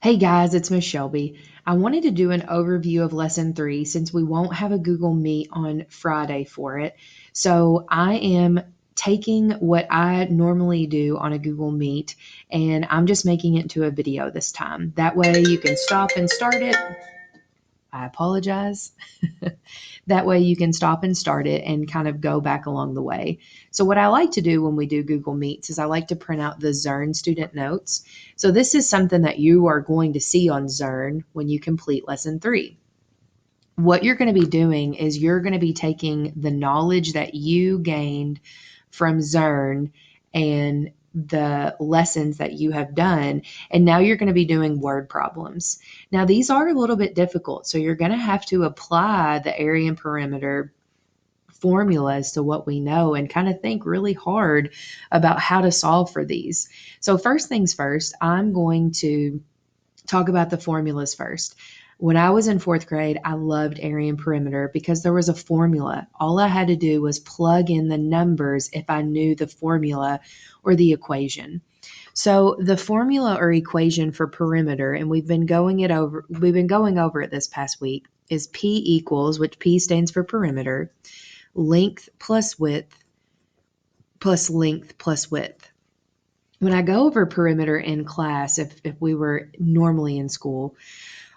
Hey guys, it's Miss Shelby. I wanted to do an overview of Lesson 3 since we won't have a Google Meet on Friday for it. So I am taking what I normally do on a Google Meet and I'm just making it into a video this time. That way you can stop and start it. I apologize. That way you can stop and start it and kind of go back along the way. So what I like to do when we do Google Meets is I like to print out the Zearn student notes. So this is something that you are going to see on Zearn when you complete lesson 3. What you're going to be doing is you're going to be taking the knowledge that you gained from Zearn and the lessons that you have done, and now you're going to be doing word problems. Now, these are a little bit difficult, so you're going to have to apply the area and perimeter formulas to what we know and kind of think really hard about how to solve for these. So, first things first, I'm going to talk about the formulas first. When I was in fourth grade, I loved area and perimeter because there was a formula. All I had to do was plug in the numbers if I knew the formula or the equation. So the formula or equation for perimeter, and we've been going over it this past week, is P equals, which P stands for perimeter, length plus width plus length plus width. When I go over perimeter in class, if we were normally in school,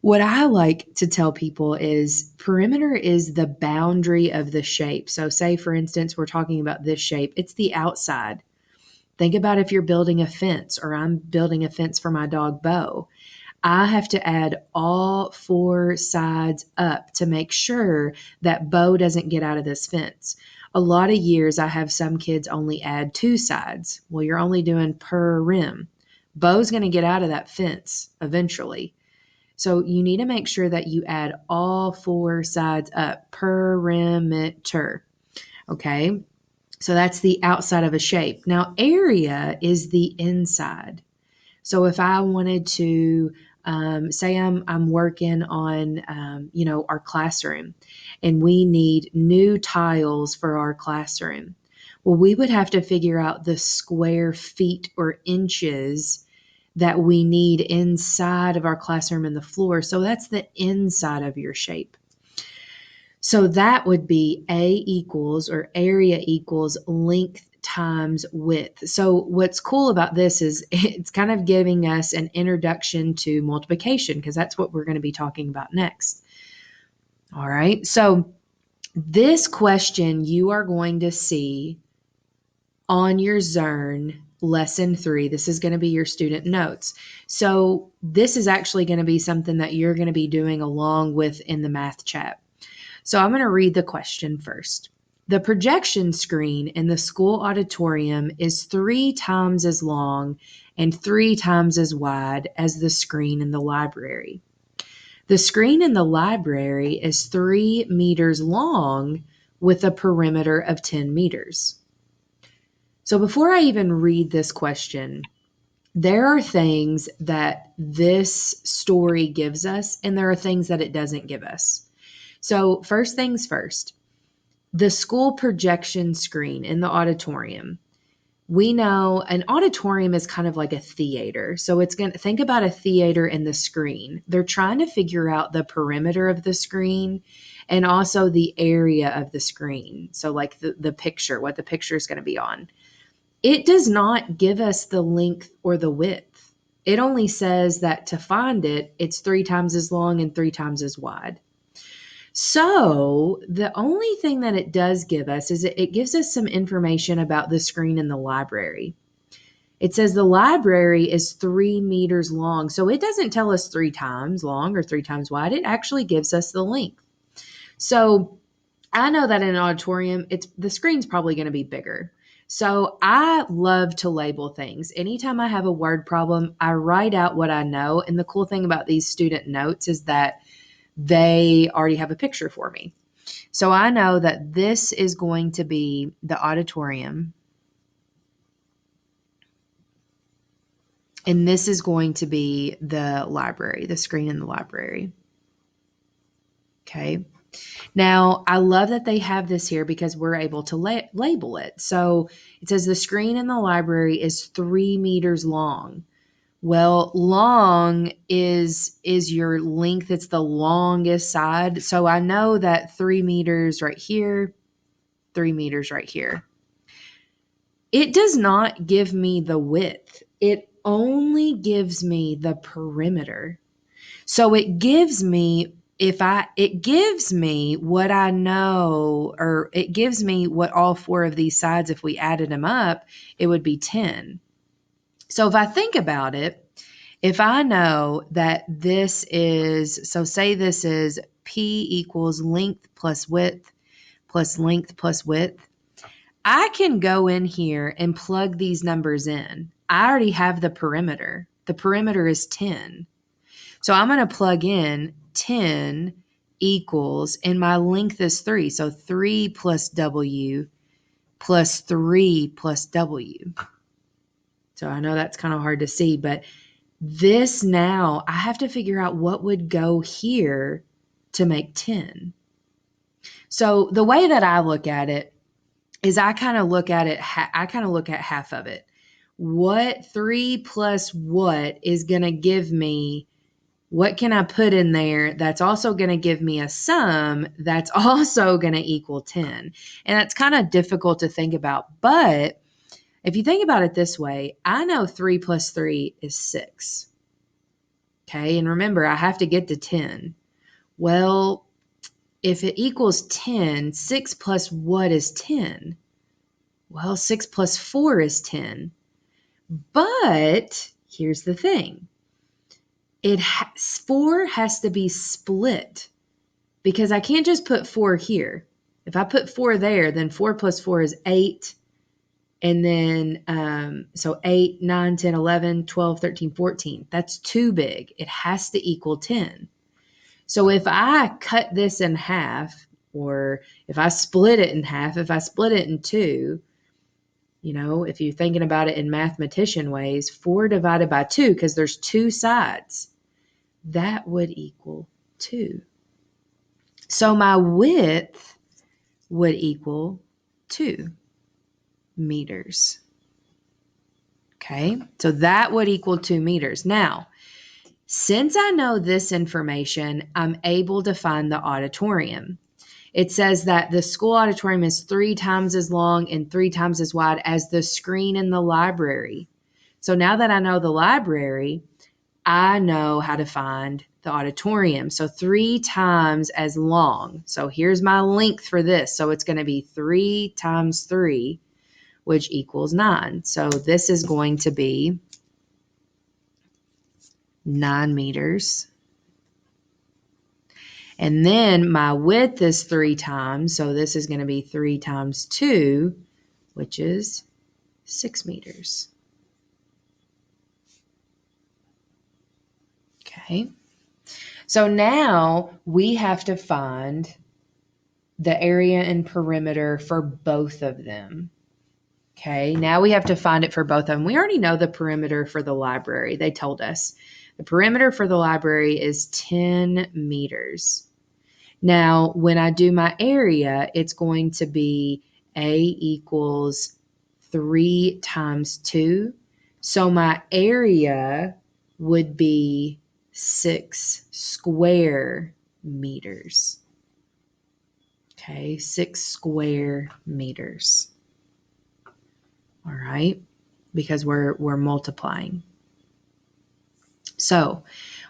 what I like to tell people is perimeter is the boundary of the shape. So, say for instance, we're talking about this shape, it's the outside. Think about if you're building a fence, or I'm building a fence for my dog Bo. I have to add all 4 sides up to make sure that Bo doesn't get out of this fence. A lot of years, I have some kids only add 2 sides. Well, you're only doing per rim. Bo's going to get out of that fence eventually. So you need to make sure that you add all 4 sides up, perimeter. Okay, so that's the outside of a shape. Now, area is the inside. So if I wanted to say I'm working on our classroom, and we need new tiles for our classroom, well, we would have to figure out the square feet or inches that we need inside of our classroom and the floor. So that's the inside of your shape. So that would be A equals, or area equals, length times width. So what's cool about this is it's kind of giving us an introduction to multiplication, because that's what we're going to be talking about next. All right. So this question you are going to see on your Zearn lesson 3. This is going to be your student notes. So this is actually going to be something that you're going to be doing along with in the math chat. So I'm going to read the question first. The projection screen in the school auditorium is 3 times as long and 3 times as wide as the screen in the library. The screen in the library is 3 meters long with a perimeter of 10 meters. So before I even read this question, there are things that this story gives us, and there are things that it doesn't give us. So first things first, the school projection screen in the auditorium. We know an auditorium is kind of like a theater. So it's going to think about a theater and the screen. They're trying to figure out the perimeter of the screen and also the area of the screen. So like the picture, what the picture is going to be on. It does not give us the length or the width. It only says that to find it, it's 3 times as long and 3 times as wide. So the only thing that it does give us is it gives us some information about the screen in the library. It says the library is 3 meters long. So it doesn't tell us 3 times long or 3 times wide. It actually gives us the length. So I know that in an auditorium, the screen's probably going to be bigger. So I love to label things. Anytime I have a word problem, I write out what I know. And the cool thing about these student notes is that they already have a picture for me. So I know that this is going to be the auditorium, and this is going to be the library, the screen in the library. Okay. Now, I love that they have this here because we're able to label it. So it says the screen in the library is 3 meters long. Well, long is your length. It's the longest side. So I know that 3 meters right here, 3 meters right here. It does not give me the width. It only gives me the perimeter. So it gives me it gives me what I know, or it gives me what all 4 of these sides, if we added them up, it would be 10. So if I think about it, if I know that this is, so say this is P equals length plus width plus length plus width, I can go in here and plug these numbers in. I already have the perimeter. The perimeter is 10. So I'm going to plug in 10 equals, and my length is 3. So 3 plus W plus 3 plus W. So I know that's kind of hard to see, but this now, I have to figure out what would go here to make 10. So the way that I look at it is I kind of look at half of it. What 3 plus what is going to give me, what can I put in there that's also going to give me a sum that's also going to equal 10? And that's kind of difficult to think about. But if you think about it this way, I know 3 plus 3 is 6. Okay, and remember, I have to get to 10. Well, if it equals 10, 6 plus what is 10? Well, 6 plus 4 is 10. But here's the thing. 4 has to be split, because I can't just put 4 here. If I put 4 there, then 4 plus 4 is 8. And then, so 8, 9, 10, 11, 12, 13, 14. That's too big. It has to equal 10. So if I cut this in half, or if I split it in half, if I split it in 2, if you're thinking about it in mathematician ways, 4 divided by 2, because there's 2 sides, that would equal 2. So my width would equal 2 meters. Okay, so that would equal 2 meters. Now, since I know this information, I'm able to find the auditorium. It says that the school auditorium is 3 times as long and 3 times as wide as the screen in the library. So now that I know the library, I know how to find the auditorium. So 3 times as long. So here's my length for this. So it's going to be 3 times 3, which equals 9. So this is going to be 9 meters. And then my width is 3 times. So this is going to be 3 times 2, which is 6 meters. Okay. So now we have to find the area and perimeter for both of them. Okay. Now we have to find it for both of them. We already know the perimeter for the library. They told us the perimeter for the library is 10 meters. Now, when I do my area, it's going to be A equals 3 times 2. So my area would be 6 square meters. Okay, 6 square meters. All right, because we're multiplying. So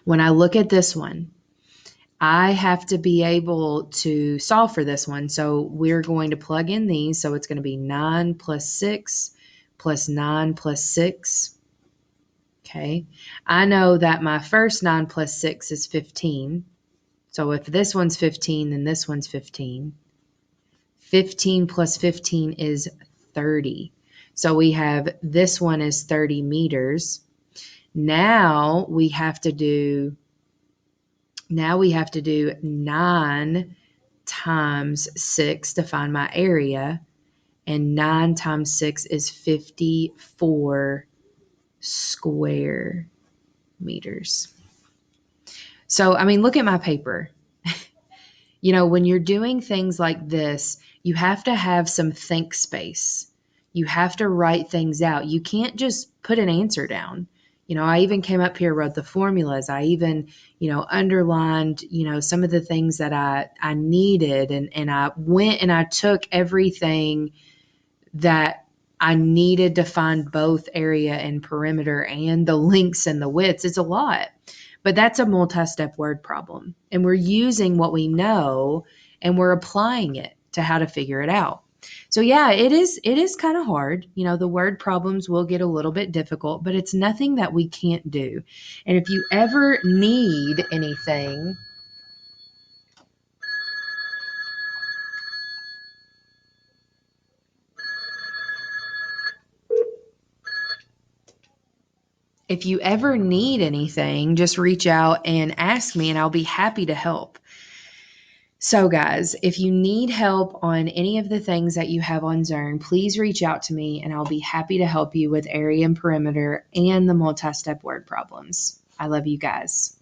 when I look at this one, I have to be able to solve for this one. So we're going to plug in these. So it's going to be 9 plus 6 plus 9 plus 6. Okay. I know that my first 9 plus 6 is 15. So if this one's 15, then this one's 15. 15 plus 15 is 30. So we have, this one is 30 meters. Now we have to do 9 times 6 to find my area. And 9 times 6 is 54 square meters. So, I mean, look at my paper. When you're doing things like this, you have to have some think space. You have to write things out. You can't just put an answer down. I even came up here, wrote the formulas. I even, underlined, some of the things that I needed. And I went and I took everything that I needed to find both area and perimeter and the lengths and the widths. It's a lot, but that's a multi-step word problem. And we're using what we know and we're applying it to how to figure it out. So yeah, it is kind of hard. The word problems will get a little bit difficult, but it's nothing that we can't do. And if you ever need anything, just reach out and ask me and I'll be happy to help. So, guys, if you need help on any of the things that you have on Zearn, please reach out to me and I'll be happy to help you with area and perimeter and the multi step word problems. I love you guys.